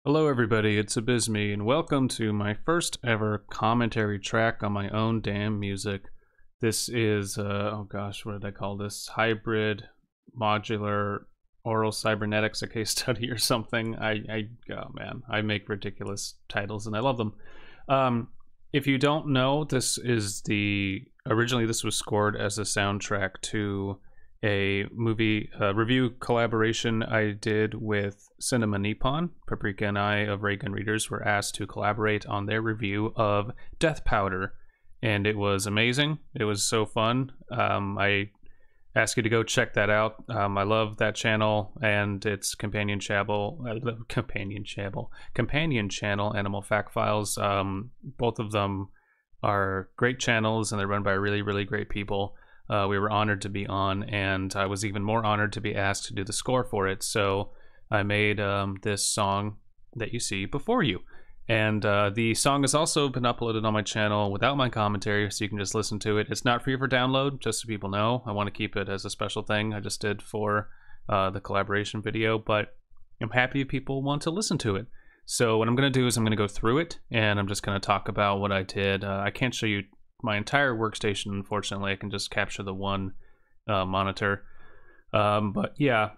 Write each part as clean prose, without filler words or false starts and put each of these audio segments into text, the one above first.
Hello everybody, it's Abysme, and welcome to my first ever commentary track on my own damn music. This is, oh gosh, what did I call this? Hybrid Modular Oral Cybernetics, a case study or something. Oh man, I make ridiculous titles and I love them. If you don't know, originally this was scored as a soundtrack to a movie review collaboration I did with Cinema Nippon. Paprika and I of Ray Gun Readers were asked to collaborate on their review of Death Powder, and it was amazing. It was so fun. I ask you to go check that out. I love that channel and its companion channel, Animal Fact Files. Both of them are great channels, and they're run by really, really great people. We were honored to be on, and I was even more honored to be asked to do the score for it. So I made this song that you see before you. And the song has also been uploaded on my channel without my commentary, so you can just listen to it. It's not free for download, just so people know. I want to keep it as a special thing I just did for the collaboration video, but I'm happy if people want to listen to it. So what I'm going to do is I'm going to go through it, and I'm just going to talk about what I did. I can't show you my entire workstation, unfortunately. I can just capture the one monitor. But yeah,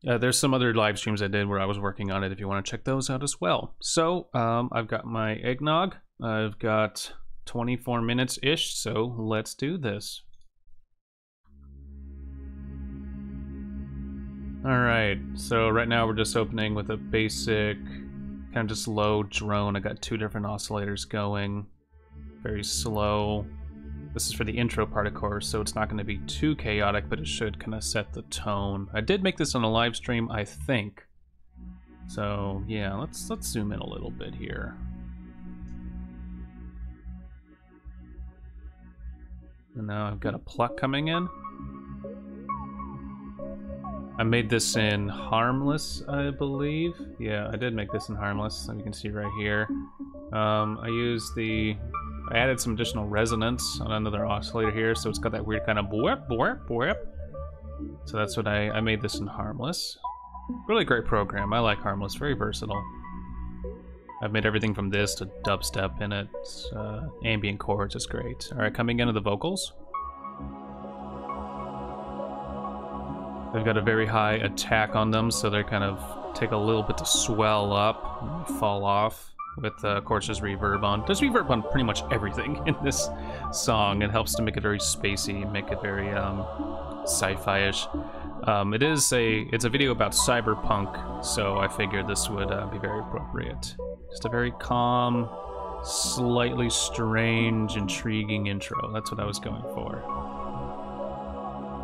there's some other live streams I did where I was working on it if you want to check those out as well. So I've got my eggnog. I've got 24 minutes-ish, so let's do this. Alright, so right now we're just opening with a basic, kind of just low drone. I got two different oscillators going. Very slow. This is for the intro part, of course, so it's not going to be too chaotic, but it should kind of set the tone. I did make this on a live stream, I think. So yeah, let's zoom in a little bit here. And now I've got a pluck coming in. I made this in Harmless, I believe. Yeah, I did make this in Harmless, so you can see right here. I added some additional resonance on another oscillator here, so it's got that weird kind of boop, boop, boop. So that's what I made this in Harmless. Really great program. I like Harmless, very versatile. I've made everything from this to dubstep in it. Ambient chords is great. All right, coming into the vocals. They've got a very high attack on them, so they kind of take a little bit to swell up and fall off. With, of course, there's reverb on. There's reverb on pretty much everything in this song. It helps to make it very spacey, make it very sci-fi-ish. It's a video about cyberpunk, so I figured this would be very appropriate. Just a very calm, slightly strange, intriguing intro. That's what I was going for.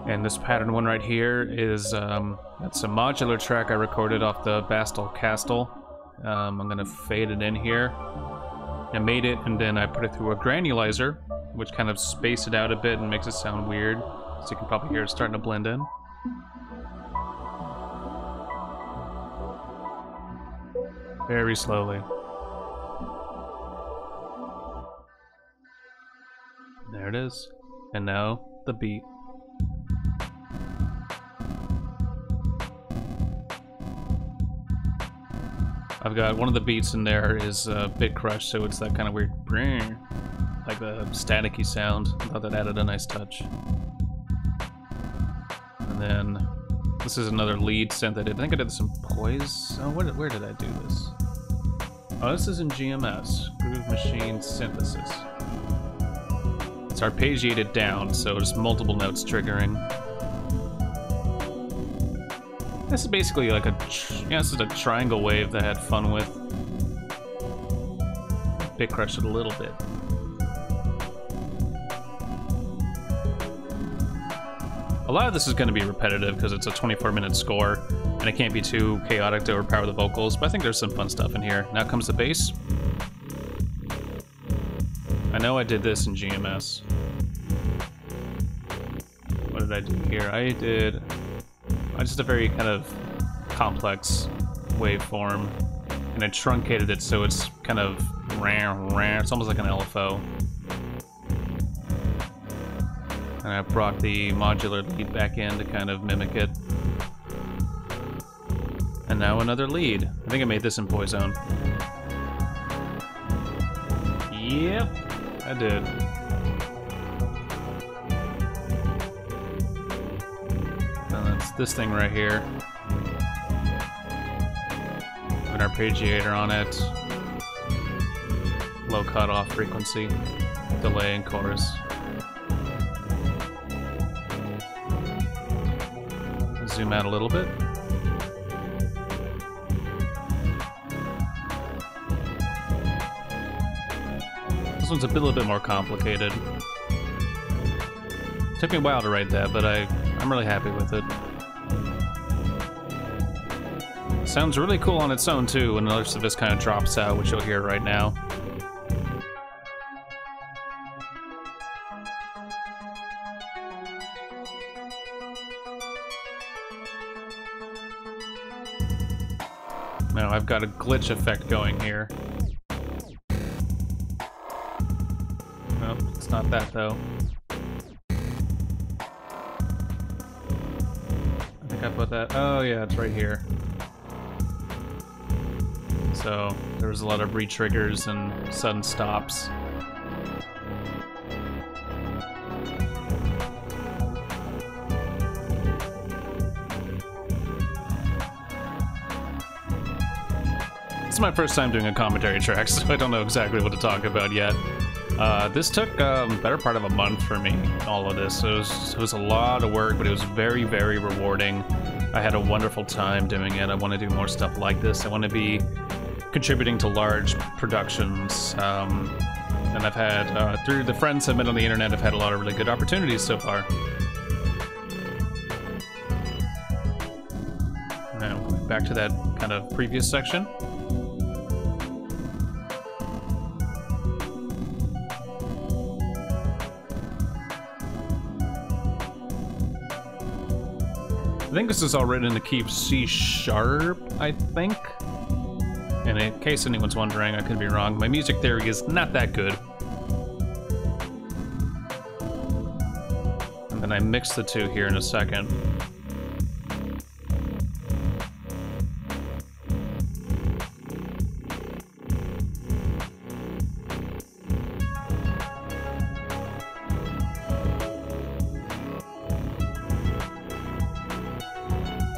And this pattern one right here is that's a modular track I recorded off the Bastel Castle. I'm gonna fade it in here. I made it, and then I put it through a granulizer, which kind of spaced it out a bit and makes it sound weird. So you can probably hear it starting to blend in. Very slowly. There it is. And now the beat. I've got one of the beats in there is Bit Crush, so it's that kind of weird, like the staticky sound. I thought that added a nice touch. And then this is another lead synth I did. I think I did some Poise. Oh, where did I do this? Oh, this is in GMS, Groove Machine Synthesis. It's arpeggiated down, so just multiple notes triggering. This is basically like this is a triangle wave that I had fun with. Bit Crush it a little bit. A lot of this is going to be repetitive because it's a 24-minute score, and it can't be too chaotic to overpower the vocals, but I think there's some fun stuff in here. Now comes the bass. I know I did this in GMS. What did I do here? I did just a very kind of complex waveform, and I truncated it so it's kind of it's almost like an LFO. And I brought the modular lead back in to kind of mimic it. And now another lead. I think I made this in Poison. Yep, I did. And that's this thing right here. An arpeggiator on it. Low cutoff frequency. Delay and chorus. Zoom out a little bit. This one's a little bit more complicated. Took me a while to write that, but I'm really happy with it. Sounds really cool on its own too, when the rest of this kind of drops out, which you'll hear right now. Now I've got a glitch effect going here. Nope, it's not that though. I think I put that. Oh yeah, it's right here. So there was a lot of re-triggers and sudden stops. This is my first time doing a commentary track, so I don't know exactly what to talk about yet. This took better part of a month for me, all of this. It was a lot of work, but it was very, very rewarding. I had a wonderful time doing it. I want to do more stuff like this. I want to be contributing to large productions. And I've had, through the friends I've met on the internet, I've had a lot of really good opportunities so far. Now, back to that kind of previous section. I think this is all written in the key of C sharp, I think. And in case anyone's wondering, I could be wrong. My music theory is not that good. And then I mix the two here in a second.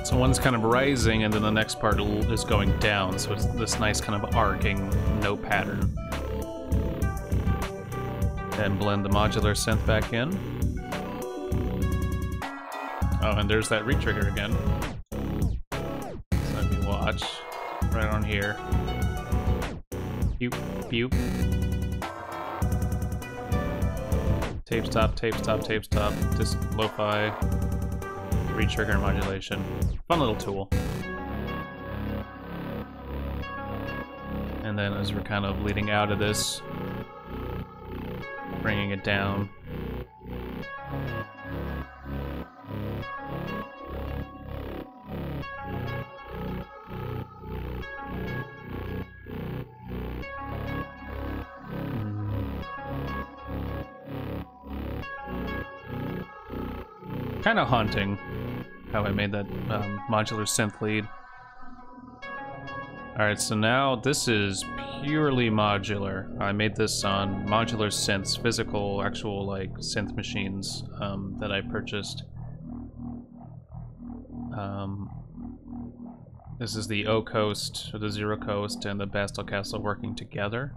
So one's kind of rising, and then the next part is going down, so it's this nice kind of arcing note pattern. And blend the modular synth back in. Oh, and there's that retrigger again. So if you watch, right on here. Pew, pew. Tape stop, tape stop, tape stop. Just lo-fi. Retrigger modulation. Fun little tool. And then as we're kind of leading out of this, bringing it down. Kind of haunting how I made that modular synth lead. Alright, so now this is purely modular. I made this on modular synths, physical, actual like synth machines that I purchased. This is the O Coast, or the Zero Coast, and the Bastel Castle working together.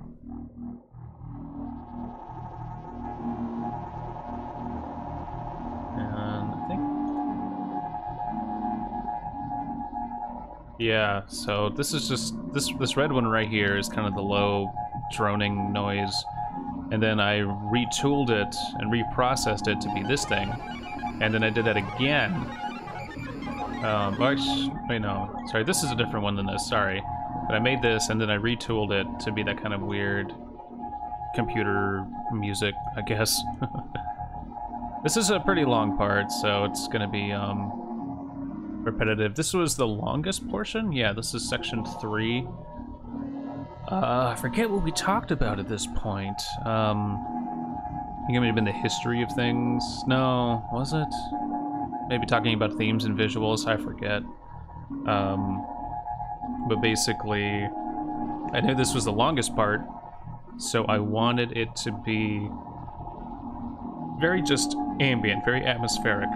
Yeah, so this is just, this red one right here is kind of the low droning noise, and then I retooled it and reprocessed it to be this thing, and then I did that again. Wait, no, sorry, this is a different one than this, sorry. But I made this, and then I retooled it to be that kind of weird computer music, I guess. This is a pretty long part, so it's gonna be, repetitive. This was the longest portion? Yeah, this is section 3. I forget what we talked about at this point. I think it may have been the history of things. No, was it? Maybe talking about themes and visuals, I forget. but basically I knew this was the longest part, so I wanted it to be very just ambient, very atmospheric.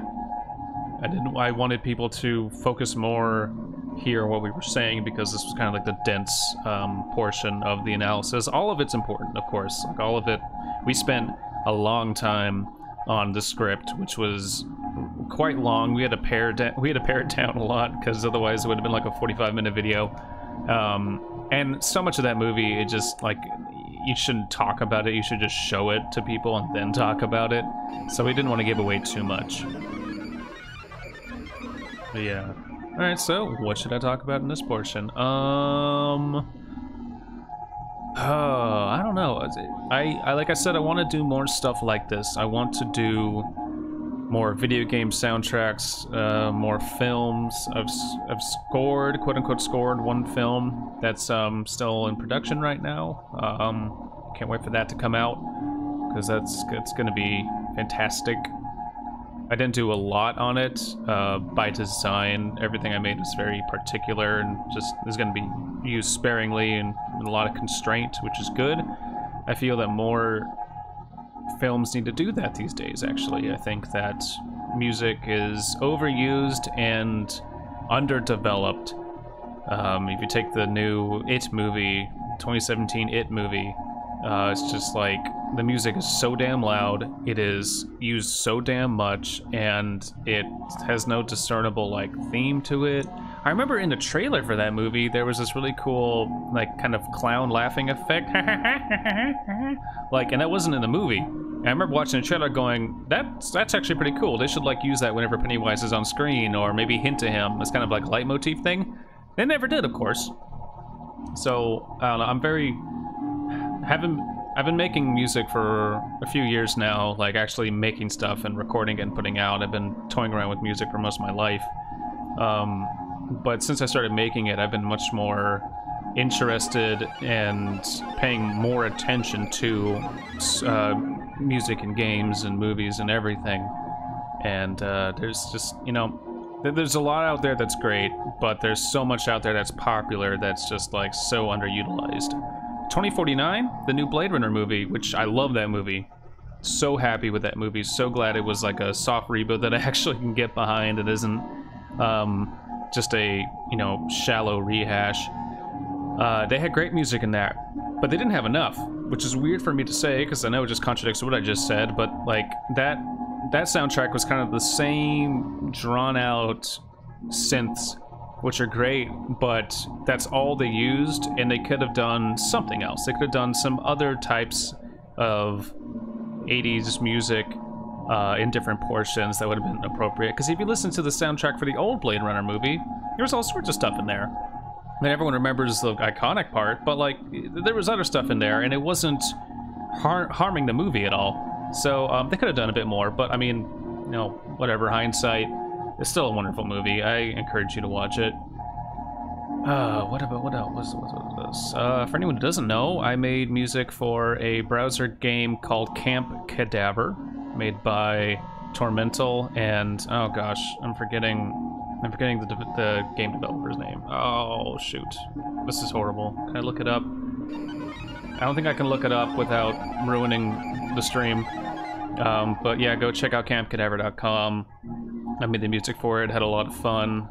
I wanted people to focus more here on what we were saying, because this was kind of like the dense portion of the analysis. All of it's important, of course. Like all of it, we spent a long time on the script, which was quite long. We had to pare it down a lot, because otherwise it would have been like a 45-minute video. And so much of that movie, it just like, you shouldn't talk about it. You should just show it to people and then talk about it. So we didn't want to give away too much. But yeah. All right. So what should I talk about in this portion? I don't know. I like I said, I want to do more stuff like this. I want to do more video game soundtracks, more films. I've scored, quote unquote, scored one film that's still in production right now. Can't wait for that to come out, because it's gonna be fantastic. I didn't do a lot on it by design. Everything I made was very particular and just is going to be used sparingly and with a lot of constraint, which is good. I feel that more films need to do that these days, actually. I think that music is overused and underdeveloped. If you take the new It movie, 2017 It movie, it's just like the music is so damn loud, it is used so damn much, and it has no discernible like theme to it. I remember in the trailer for that movie there was this really cool like kind of clown laughing effect like, and that wasn't in the movie. And I remember watching the trailer going, that's actually pretty cool. They should like use that whenever Pennywise is on screen, or maybe hint to him. It's kind of like a leitmotif thing. They never did, of course. So I don't know, I've been making music for a few years now, like actually making stuff and recording and putting out. I've been toying around with music for most of my life. But since I started making it, I've been much more interested and paying more attention to music and games and movies and everything. And there's just, you know, there's a lot out there that's great, but there's so much out there that's popular that's just like so underutilized. 2049, the new Blade Runner movie, which I love that movie. So happy with that movie. So glad it was like a soft reboot that I actually can get behind. It isn't just a, you know, shallow rehash. They had great music in that, but they didn't have enough, which is weird for me to say because I know it just contradicts what I just said, but like that soundtrack was kind of the same drawn out synths, which are great, but that's all they used, and they could have done something else. They could have done some other types of 80s music in different portions that would have been appropriate. Because if you listen to the soundtrack for the old Blade Runner movie, there was all sorts of stuff in there. I mean, everyone remembers the iconic part, but like there was other stuff in there, and it wasn't harming the movie at all. So they could have done a bit more, but I mean, you know, whatever, hindsight. It's still a wonderful movie. I encourage you to watch it. What else was this? For anyone who doesn't know, I made music for a browser game called Camp Cadaver, made by Tormental, and oh gosh, I'm forgetting the game developer's name. Oh shoot, this is horrible. Can I look it up? I don't think I can look it up without ruining the stream. But yeah, go check out campcadaver.com. I made the music for it, had a lot of fun.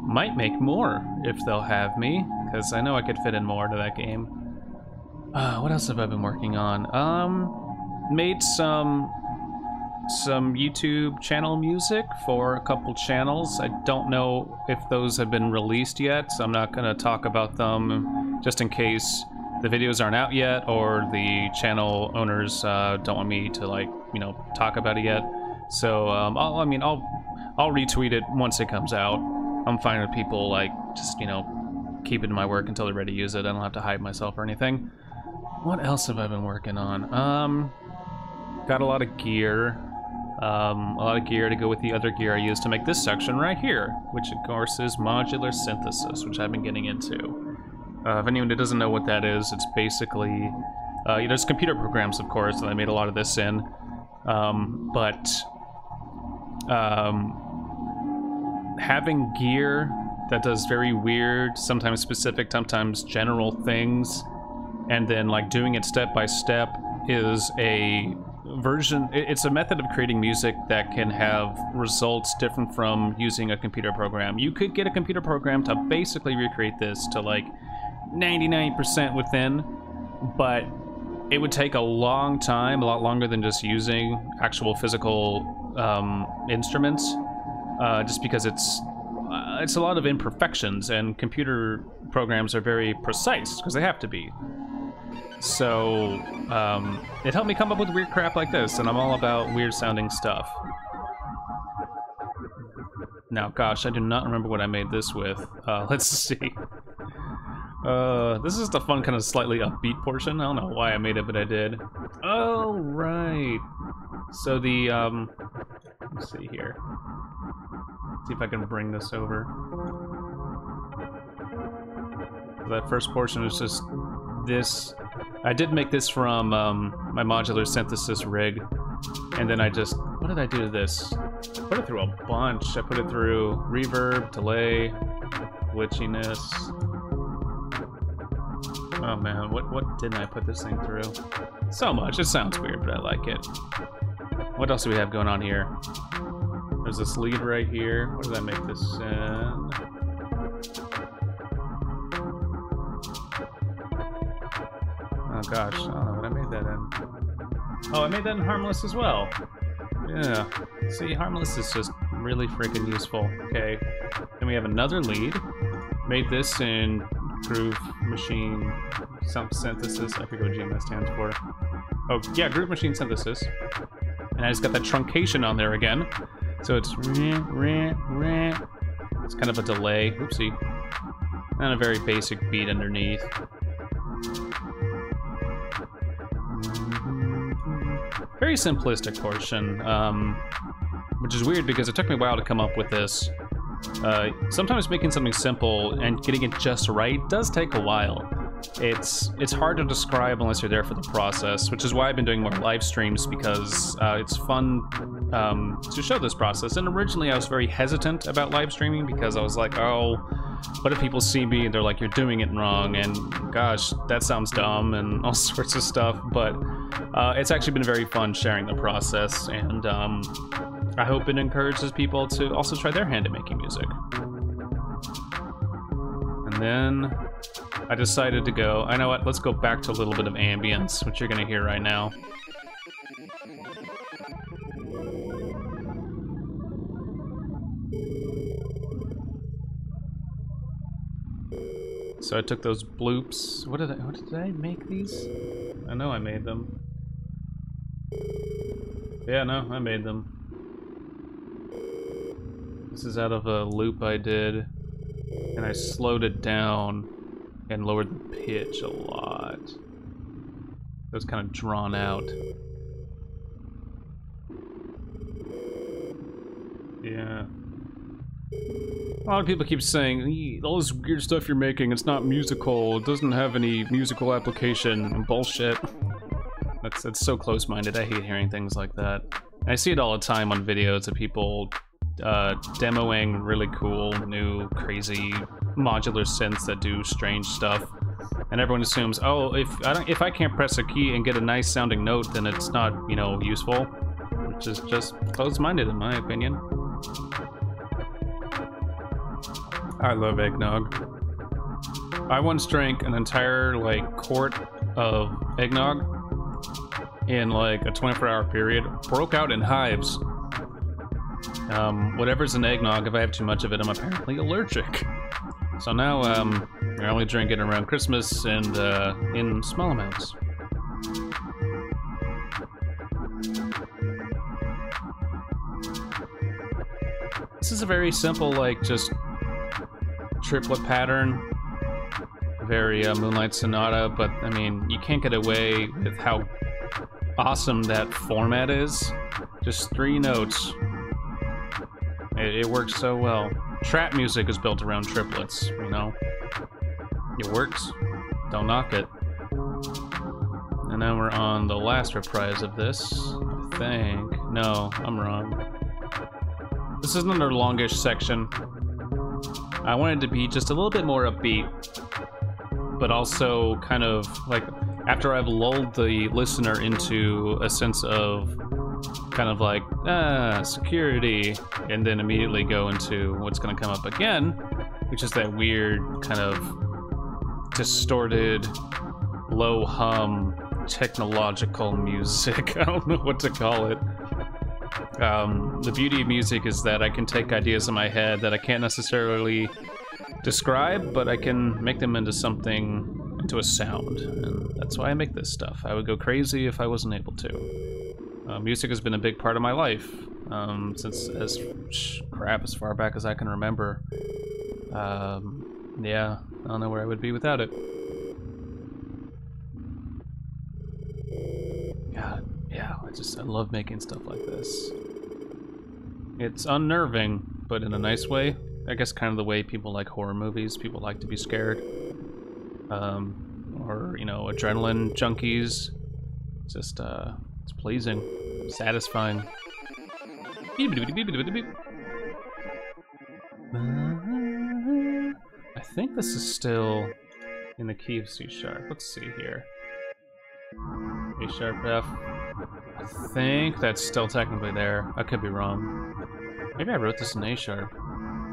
Might make more if they'll have me, because I know I could fit in more to that game. What else have I been working on? Made some YouTube channel music for a couple channels. I don't know if those have been released yet, so I'm not going to talk about them just in case the videos aren't out yet or the channel owners don't want me to, like, you know, talk about it yet. So I'll retweet it once it comes out. I'm fine with people like just, you know, keeping my work until they're ready to use it. I don't have to hide myself or anything. What else have I been working on? Got a lot of gear. To go with the other gear I use to make this section right here, which of course is modular synthesis, which I've been getting into. If anyone who doesn't know what that is, it's basically there's computer programs, of course, that I made a lot of this in, having gear that does very weird, sometimes specific, sometimes general things, and then like doing it step by step is a version. It's a method of creating music that can have results different from using a computer program. You could get a computer program to basically recreate this to like 99% within, but it would take a long time, a lot longer than just using actual physical instruments, just because it's a lot of imperfections, and computer programs are very precise because they have to be. So it helped me come up with weird crap like this, and I'm all about weird sounding stuff. Now, gosh, I do not remember what I made this with. Let's see. This is the fun, kind of slightly upbeat portion. I don't know why I made it, but I did. Oh, right. So the, let's see here. See if I can bring this over. That first portion is just this. I did make this from my modular synthesis rig, and then I just, what did I do to this? I put it through a bunch. I put it through reverb, delay, glitchiness. Oh man, what didn't I put this thing through? So much. It sounds weird, but I like it. What else do we have going on here? There's this lead right here. What did I make this in? Oh gosh, I don't know what I made that in. Oh, I made that in Harmless as well. Yeah. See, Harmless is just really freaking useful. Okay. Then we have another lead. Made this in Groove Machine Synthesis. I forget what GMS stands for. Oh, yeah, Groove Machine Synthesis. And I just got that truncation on there again. So it's it's kind of a delay. Oopsie. And a very basic beat underneath. Very simplistic portion, which is weird because it took me a while to come up with this. Sometimes making something simple and getting it just right does take a while. It's hard to describe unless you're there for the process, which is why I've been doing more live streams, because it's fun to show this process. And originally I was very hesitant about live streaming because I was like, oh, what if people see me and they're like, you're doing it wrong, and gosh, that sounds dumb, and all sorts of stuff. But it's actually been very fun sharing the process, and I hope it encourages people to also try their hand at making music. And then I decided to go, I know what, let's go back to a little bit of ambience, which you're gonna hear right now. So I took those bloops. What did I make these? I know I made them. Yeah, no, I made them. This is out of a loop I did, and I slowed it down and lowered the pitch a lot. It was kind of drawn out. Yeah. A lot of people keep saying, all this weird stuff you're making, it's not musical, it doesn't have any musical application. Bullshit. That's so close-minded. I hate hearing things like that. I see it all the time on videos of people demoing really cool, new, crazy modular synths that do strange stuff, and everyone assumes, oh, if I can't press a key and get a nice sounding note, then it's not, you know, useful, which is just close-minded in my opinion. I love eggnog. I once drank an entire, like, quart of eggnog in, like, a 24-hour period. Broke out in hives. Whatever's in eggnog, if I have too much of it, I'm apparently allergic. So now, I only drink it around Christmas and, in small amounts. This is a very simple, like, just triplet pattern, very Moonlight Sonata, but I mean, you can't get away with how awesome that format is. Just 3 notes. It works so well. Trap music is built around triplets, you know? It works. Don't knock it. And now we're on the last reprise of this, I think. No, I'm wrong. This is another longish section. I wanted to be just a little bit more upbeat, but also kind of like after I've lulled the listener into a sense of kind of like security, and then immediately go into what's going to come up again, which is that weird kind of distorted, low hum technological music. I don't know what to call it. The beauty of music is that I can take ideas in my head that I can't necessarily describe, but I can make them into something, into a sound, and that's why I make this stuff. I would go crazy if I wasn't able to. Music has been a big part of my life, since as far back as I can remember. Yeah, I don't know where I would be without it. God, yeah, I love making stuff like this. It's unnerving, but in a nice way. I guess kind of the way people like horror movies. People like to be scared. Or, you know, adrenaline junkies. Just, it's pleasing. Satisfying. I think this is still in the key of C sharp. Let's see here. A sharp F. I think that's still technically there. I could be wrong. Maybe I wrote this in A sharp.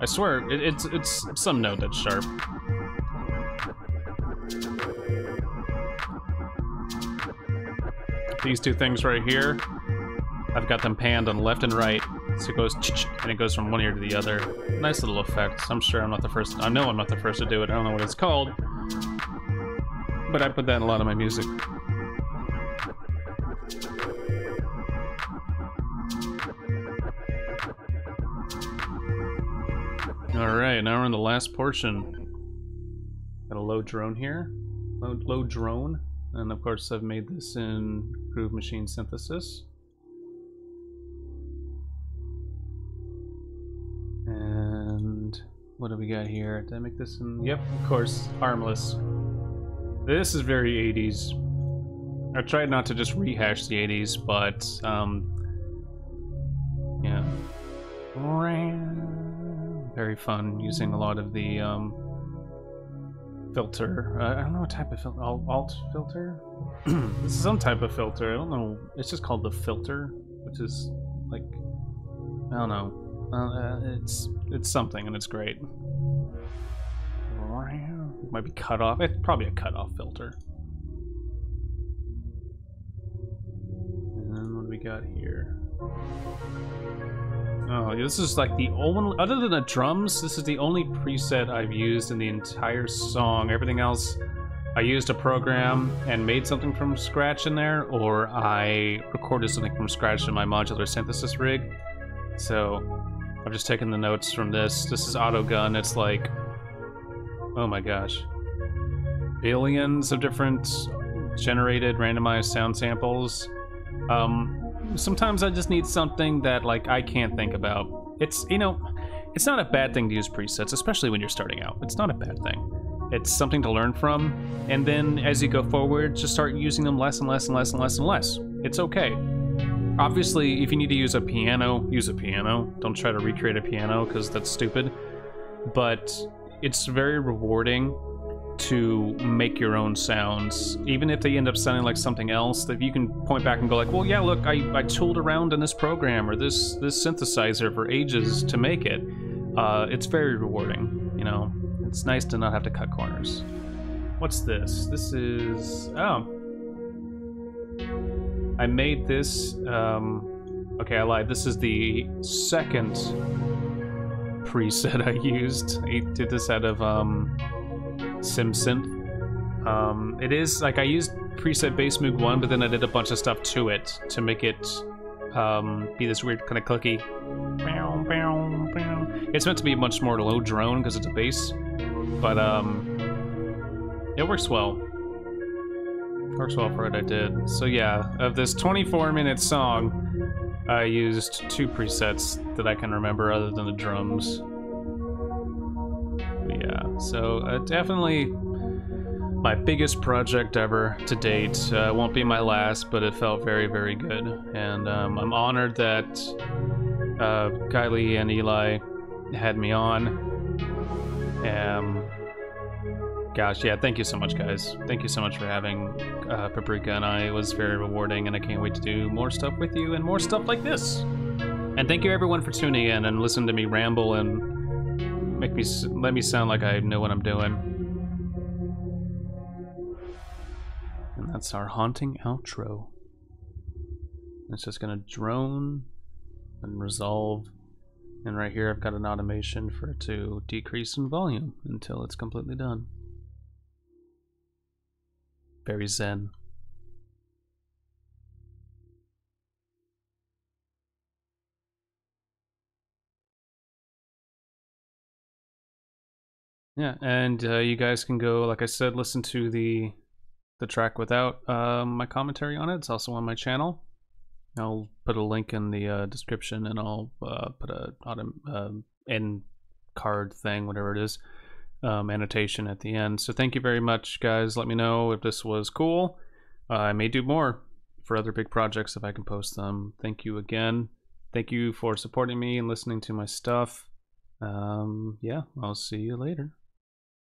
I swear, it's some note that's sharp. These two things right here, I've got them panned on left and right, so it goes and it goes from one ear to the other. Nice little effect. I'm sure I'm not the first. I know I'm not the first to do it. I don't know what it's called, but I put that in a lot of my music. Alright, now we're in the last portion. Got a low drone here. Low drone. And of course I've made this in Groove Machine Synthesis. And what do we got here? Did I make this in... Yep, of course, Harmless. This is very 80s. I tried not to just rehash the 80s, but yeah. Very fun using a lot of the filter. I don't know what type of filter. Alt filter? This is some type of filter. I don't know. It's just called the filter, which is like, I don't know. It's something, and it's great. It might be cut off. It's probably a cut off filter. And then what do we got here? Oh, this is like the only, other than the drums, this is the only preset I've used in the entire song. Everything else, I used a program and made something from scratch in there, or I recorded something from scratch in my modular synthesis rig. So I've just taken the notes from this. This is Autogun. It's like, oh my gosh, billions of different generated randomized sound samples. Sometimes I just need something that, like, I can't think about. It's, you know, it's not a bad thing to use presets, especially when you're starting out. It's not a bad thing. It's something to learn from, and then as you go forward, just start using them less and less and less and less and less. It's okay. Obviously, if you need to use a piano, use a piano. Don't try to recreate a piano, because that's stupid. But it's very rewarding to make your own sounds, even if they end up sounding like something else, that you can point back and go like, well, yeah, look, I tooled around in this program or this synthesizer for ages to make it. It's very rewarding, you know. It's nice to not have to cut corners. What's this? This is... oh. I made this... okay, I lied. This is the second preset I used. I did this out of SimSynth. It is like I used preset Bassmoog 1, but then I did a bunch of stuff to it to make it be this weird kind of clicky. It's meant to be much more low drone because it's a bass, but it works well. Works well for what I did. So yeah, of this 24-minute song, I used 2 presets that I can remember other than the drums. Yeah, so definitely my biggest project ever to date. Won't be my last, but it felt very, very good. And I'm honored that Kylie and Eli had me on. Gosh, yeah, thank you so much, guys. Thank you so much for having Paprika and I. It was very rewarding, and I can't wait to do more stuff with you and more stuff like this. And thank you everyone for tuning in and listening to me ramble and let me sound like I know what I'm doing. And that's our haunting outro. It's just gonna drone and resolve. And right here I've got an automation for it to decrease in volume until it's completely done. Very zen. Yeah, and you guys can go, like I said, listen to the track without my commentary on it. It's also on my channel. I'll put a link in the description, and I'll put a end card thing, whatever it is, annotation at the end. So thank you very much, guys. Let me know if this was cool. I may do more for other big projects if I can post them. Thank you again. Thank you for supporting me and listening to my stuff. Yeah, I'll see you later.